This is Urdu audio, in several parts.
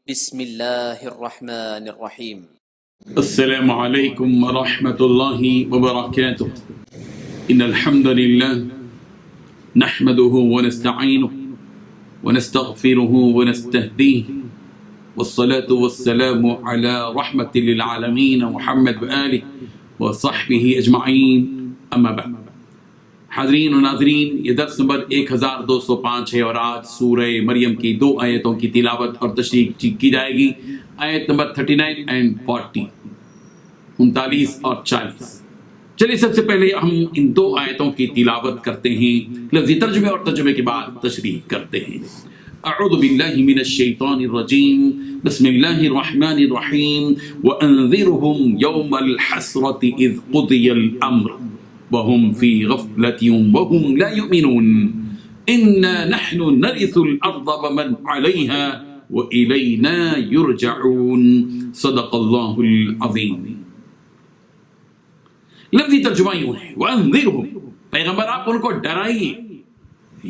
بسم الله الرحمن الرحيم. السلام عليكم ورحمة الله وبركاته. إن الحمد لله نحمده ونستعينه ونستغفره ونستهديه والصلاة والسلام على رحمة للعالمين محمد وآله وصحبه أجمعين أما بعد. حاضرین و ناظرین، یہ درس نمبر 1205 ہے اور آج سورہ مریم کی 2 آیتوں کی تلاوت اور تشریح کی جائے گی، آیت نمبر 39 اینڈ 40، 39 اور 40۔ چلیے سب سے پہلے ہم ان 2 آیتوں کی تلاوت کرتے ہیں، لفظی ترجمے اور ترجمے کے بعد تشریح کرتے ہیں۔ اعوذ باللہ من الشیطان الرجیم، بسم اللہ الرحمن الرحیم، وانذرهم یوم الحسرۃ اذ قضی الامر وهم في غفلة وهم لا يؤمنون إنا نحن نرث الأرض ومن عليها وإلينا يرجعون صدق الله العظيم۔ لفظی ترجمہ یوں ہے، وَأَنذِرْهُمْ، پیغمبر آپ ان کو ڈرائیے،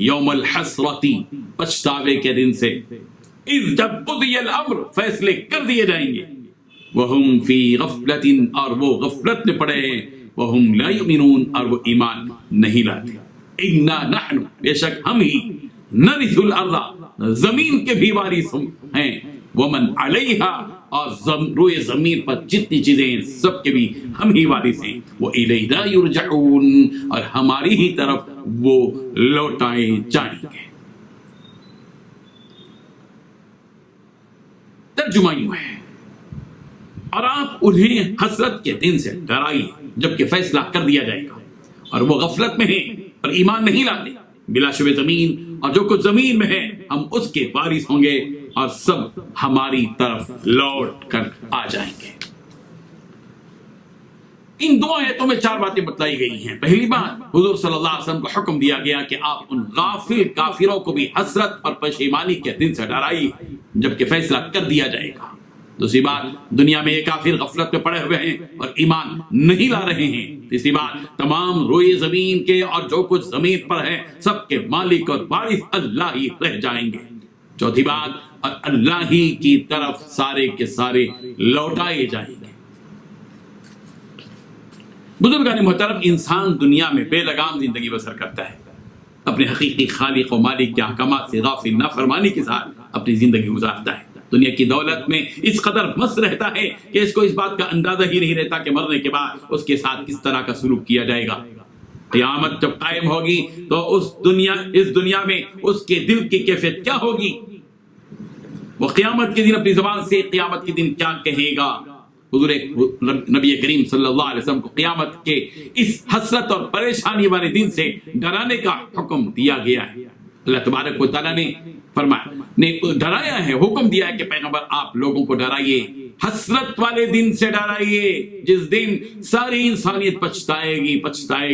یوم الحسرتی، پچھتاوے کے دن سے، اذ جب قضی الامر، فیصلے کر دیے جائیں گے، وهم في غفلة، اور وہ غفلت میں پڑے ہیں، وَهُمْ لَا يُؤْمِنُونَ، اور وہ ایمان نہیں لاتے۔ إِنَّا نَحْنُ، بے شک ہم ہی، نَرِثُ الْأَرْضَ، زمین کے بھی وارث ہیں، وَمَنْ عَلَيْهَا، اور روئے زمین پر جتنی چیزیں ہیں سب کے بھی ہم ہی وارث ہیں، وَإِلَيْنَا يُرْجَعُونَ، اور ہماری ہی طرف وہ لوٹائے جائیں گے۔ ترجمہ یوں ہے، اور آپ انہیں حسرت کے دن سے ڈرائیے جبکہ فیصلہ کر دیا جائے گا اور وہ غفلت میں ہیں اور ایمان نہیں لاتے۔ بلا شبہ زمین اور جو کچھ زمین میں ہے ہم اس کے وارث ہوں گے اور سب ہماری طرف لوٹ کر آ جائیں گے۔ ان 2 آیتوں میں 4 باتیں بتلائی گئی ہیں۔ پہلی بات، حضور صلی اللہ علیہ وسلم کو حکم دیا گیا کہ آپ ان غافل کافروں کو بھی حسرت اور پشیمانی کے دن سے ڈرائیے جبکہ فیصلہ کر دیا جائے گا۔ دوسری بات، دنیا میں یہ کافر غفلت میں پڑے ہوئے ہیں اور ایمان نہیں لا رہے ہیں۔ تیسری بات، تمام روئے زمین کے اور جو کچھ زمین پر ہے سب کے مالک اور وارث اللہ ہی رہ جائیں گے۔ چوتھی بات، اور اللہ ہی کی طرف سارے کے سارے لوٹائے جائیں گے۔ بزرگان محترم، انسان دنیا میں بے لگام زندگی بسر کرتا ہے، اپنے حقیقی خالق و مالک کے احکامات سے غافل نافرمانی کے ساتھ اپنی زندگی گزارتا ہے۔ دنیا کی دولت میں اس قدر مست رہتا ہے کہ اس کو اس بات کا اندازہ ہی نہیں رہتا کہ مرنے کے بعد اس کے ساتھ کس طرح کا سلوک کیا جائے گا۔ قیامت جب قائم ہوگی تو اس دنیا میں اس کے دل کی کیفیت کیا ہوگی؟ وہ قیامت کے دن اپنی زبان سے قیامت کے دن کیا کہے گا؟ حضور نبی کریم صلی اللہ علیہ وسلم کو قیامت کے اس حسرت اور پریشانی والے دن سے ڈرانے کا حکم دیا گیا ہے۔ اللہ تبارک و تعالیٰ نے ڈرایا ہے، حکم دیا ہے کہ پیغمبر آپ لوگوں کو ڈرائیے، حسرت والے دن سے ڈرائیے، جس دن ساری انسانیت پچھتائے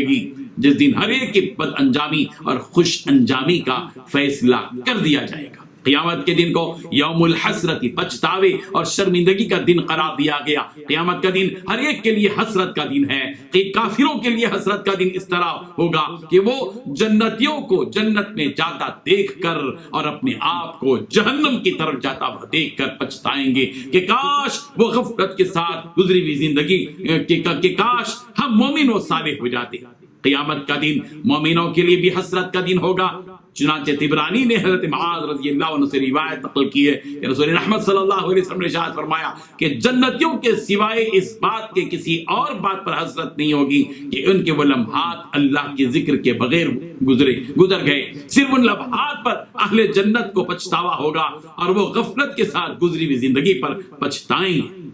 گی، جس دن ہر ایک کی بد انجامی اور خوش انجامی کا فیصلہ کر دیا جائے گا۔ قیامت کے دن کو یوم الحسرت، پچھتاوے اور شرمندگی کا دن قرار دیا گیا۔ قیامت کا دن ہر ایک کے لیے حسرت کا دن ہے۔ کافروں کے لیے حسرت کا دن اس طرح ہوگا کہ وہ جنتیوں کو جنت میں جاتا دیکھ کر اور اپنے آپ کو جہنم کی طرف جاتا ہوا دیکھ کر پچھتائیں گے کہ کاش وہ غفلت کے ساتھ گزری ہوئی زندگی کہ کاش ہم مومن و صالح ہو جاتے۔ قیامت کا دن مومنوں کے لیے بھی حسرت کا دن ہوگا۔ چنانچہ طبرانی نے حضرت معاذ رضی اللہ عنہ سے روایت نقل کی ہے کہ رسول رحمت صلی اللہ علیہ وسلم نے ارشاد فرمایا کہ جنتیوں کے سوائے اس بات کے کسی اور بات پر حسرت نہیں ہوگی کہ ان کے وہ لمحات اللہ کے ذکر کے بغیر گزر گئے۔ صرف ان لمحات پر اہل جنت کو پچھتاوا ہوگا اور وہ غفلت کے ساتھ گزری ہوئی زندگی پر پچھتائیں گے۔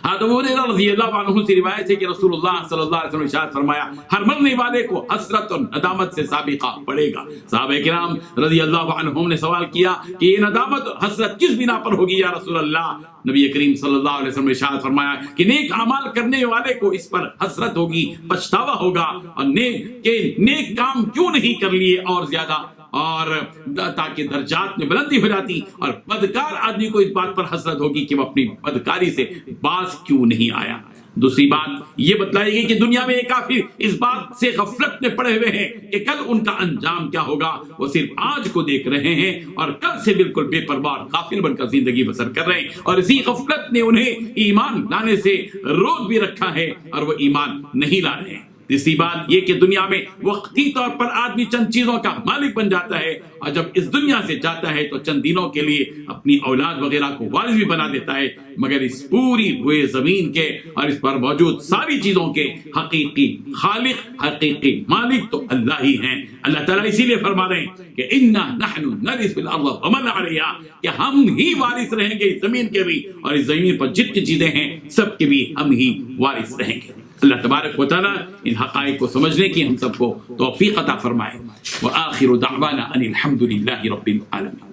ابو ہریرہ رضی اللہ عنہ سے روایت ہے کہ رسول اللہ صلی اللہ علیہ وسلم نے ارشاد فرمایا، ہر مرنے والے کو حسرت اور ندامت سے سابقہ پڑے گا۔ صحابہ کرام رضی اللہ عنہم نے سوال کیا کہ یہ ندامت اور حسرت کس بنا پر ہوگی یا رسول اللہ؟ نبی کریم صلی اللہ علیہ وسلم نے ارشاد فرمایا کہ نیک اعمال کرنے والے کو اس پر حسرت ہوگی، پچھتاوا ہوگا، اور نیک کام کیوں نہیں کر لیے اور زیادہ، اور تاکہ درجات میں بلندی ہو جاتی، اور بدکار آدمی کو اس بات پر حسرت ہوگی کہ وہ اپنی بدکاری سے باز کیوں نہیں آیا۔ دوسری بات یہ بتلائی گئی کہ دنیا میں ایک کافر اس بات سے غفلت میں پڑے ہوئے ہیں کہ کل ان کا انجام کیا ہوگا، وہ صرف آج کو دیکھ رہے ہیں اور کل سے بالکل بے پرواہ غافل بن کر زندگی بسر کر رہے ہیں، اور اسی غفلت نے انہیں ایمان لانے سے روک بھی رکھا ہے اور وہ ایمان نہیں لا رہے ہیں۔ تیسری بات یہ کہ دنیا میں وقتی طور پر آدمی چند چیزوں کا مالک بن جاتا ہے، اور جب اس دنیا سے جاتا ہے تو چند دنوں کے لیے اپنی اولاد وغیرہ کو وارث بھی بنا دیتا ہے، مگر اس پوری ہوئے زمین کے اور اس پر موجود ساری چیزوں کے حقیقی خالق، حقیقی مالک تو اللہ ہی ہیں۔ اللہ تعالیٰ اسی لیے فرما رہے ہیں کہ اِنَّا نَحْنُ نَرِثُ الْأَرْضَ وَمَنْ عَلَيْهَا، کہ ہم ہی وارث رہیں گے اس زمین کے بھی، اور اس زمین پر جتنی چیزیں ہیں سب کے بھی ہم ہی وارث رہیں گے۔ اللہ تبارک و تعالیٰ ان حقائق کو سمجھنے کی ہم سب کو توفیق عطا فرمائے۔ وآخر دعوانا ان الحمد للہ رب العالمین۔